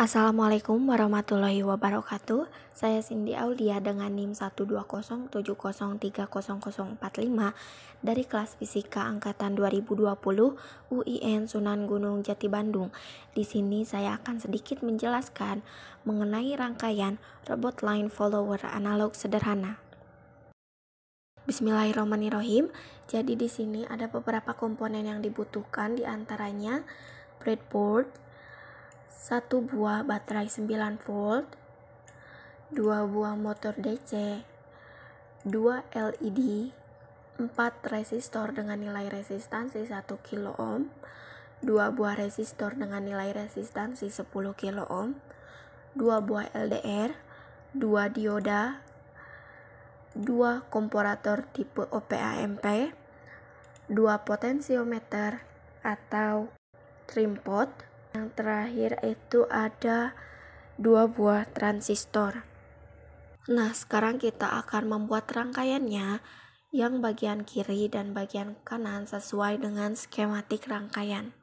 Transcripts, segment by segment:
Assalamualaikum warahmatullahi wabarakatuh. Saya Cindy Aulia dengan NIM 12070303045 dari kelas Fisika angkatan 2020 UIN Sunan Gunung Jati Bandung. Di sini saya akan sedikit menjelaskan mengenai rangkaian robot line follower analog sederhana. Bismillahirrahmanirrahim. Jadi di sini ada beberapa komponen yang dibutuhkan, di antaranya breadboard, 1 buah baterai 9 volt, 2 buah motor DC, 2 LED, 4 resistor dengan nilai resistansi 1 kilo ohm, 2 buah resistor dengan nilai resistansi 10 kilo ohm, 2 buah LDR, 2 dioda, 2 komparator tipe OPAMP, 2 potensiometer atau trim pot. Yang terakhir itu ada 2 buah transistor. Nah, sekarang kita akan membuat rangkaiannya yang bagian kiri dan bagian kanan sesuai dengan skematik rangkaian.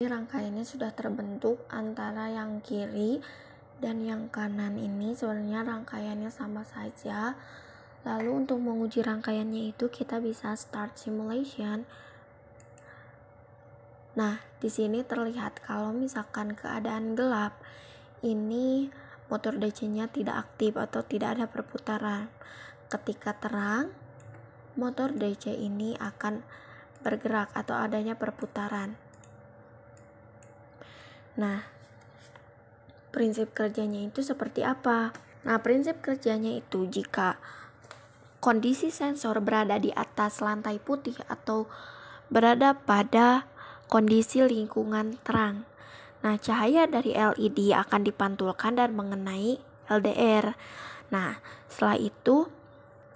Rangkaiannya sudah terbentuk antara yang kiri dan yang kanan ini. Sebenarnya rangkaiannya sama saja. Lalu untuk menguji rangkaiannya itu kita bisa start simulation. Nah, di sini terlihat kalau misalkan keadaan gelap, ini motor DC-nya tidak aktif atau tidak ada perputaran. Ketika terang, motor DC ini akan bergerak atau adanya perputaran. Nah, prinsip kerjanya itu seperti apa? Nah, prinsip kerjanya itu jika kondisi sensor berada di atas lantai putih atau berada pada kondisi lingkungan terang. Nah, cahaya dari LED akan dipantulkan dan mengenai LDR. Nah, setelah itu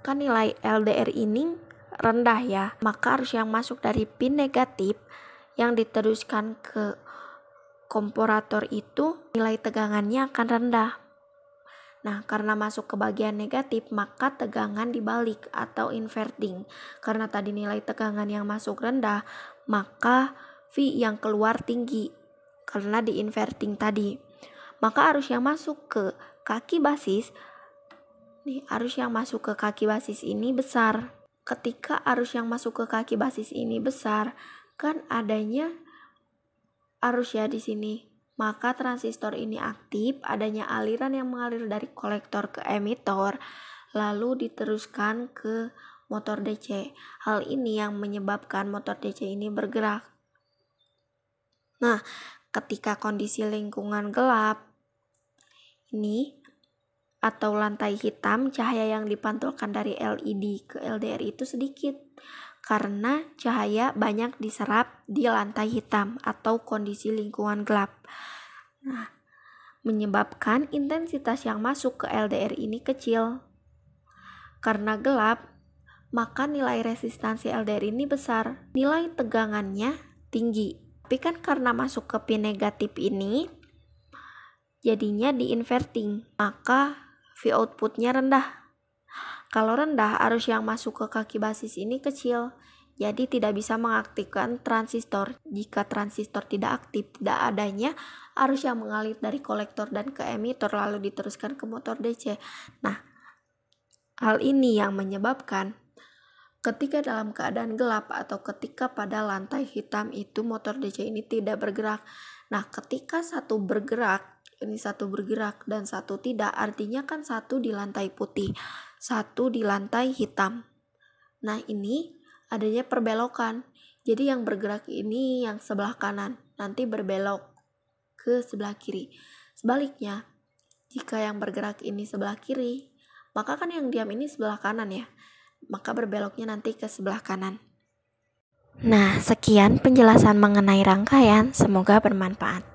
kan nilai LDR ini rendah ya, maka arus yang masuk dari pin negatif yang diteruskan ke komparator itu nilai tegangannya akan rendah. Nah, karena masuk ke bagian negatif, maka tegangan dibalik atau inverting. Karena tadi nilai tegangan yang masuk rendah, maka V yang keluar tinggi karena di inverting tadi. Maka arus yang masuk ke kaki basis, ini besar. Ketika arus yang masuk ke kaki basis ini besar, kan adanya arus ya di sini, maka transistor ini aktif, adanya aliran yang mengalir dari kolektor ke emitor, lalu diteruskan ke motor DC. Hal ini yang menyebabkan motor DC ini bergerak. Nah, ketika kondisi lingkungan gelap ini atau lantai hitam, cahaya yang dipantulkan dari LED ke LDR itu sedikit. Karena cahaya banyak diserap di lantai hitam atau kondisi lingkungan gelap. Nah, menyebabkan intensitas yang masuk ke LDR ini kecil. Karena gelap, maka nilai resistansi LDR ini besar. Nilai tegangannya tinggi. Tapi kan karena masuk ke pin negatif ini, jadinya di inverting, maka V outputnya rendah. Kalau rendah, arus yang masuk ke kaki basis ini kecil, jadi tidak bisa mengaktifkan transistor. Jika transistor tidak aktif, tidak adanya arus yang mengalir dari kolektor dan ke emitor lalu diteruskan ke motor DC. Nah, hal ini yang menyebabkan ketika dalam keadaan gelap atau ketika pada lantai hitam itu motor DC ini tidak bergerak. Nah, ketika satu bergerak, ini satu bergerak dan satu tidak, artinya kan satu di lantai putih, satu di lantai hitam. Nah, ini adanya perbelokan. Jadi yang bergerak ini yang sebelah kanan, nanti berbelok ke sebelah kiri. Sebaliknya, jika yang bergerak ini sebelah kiri, maka kan yang diam ini sebelah kanan ya. Maka berbeloknya nanti ke sebelah kanan. Nah, sekian penjelasan mengenai rangkaian, semoga bermanfaat.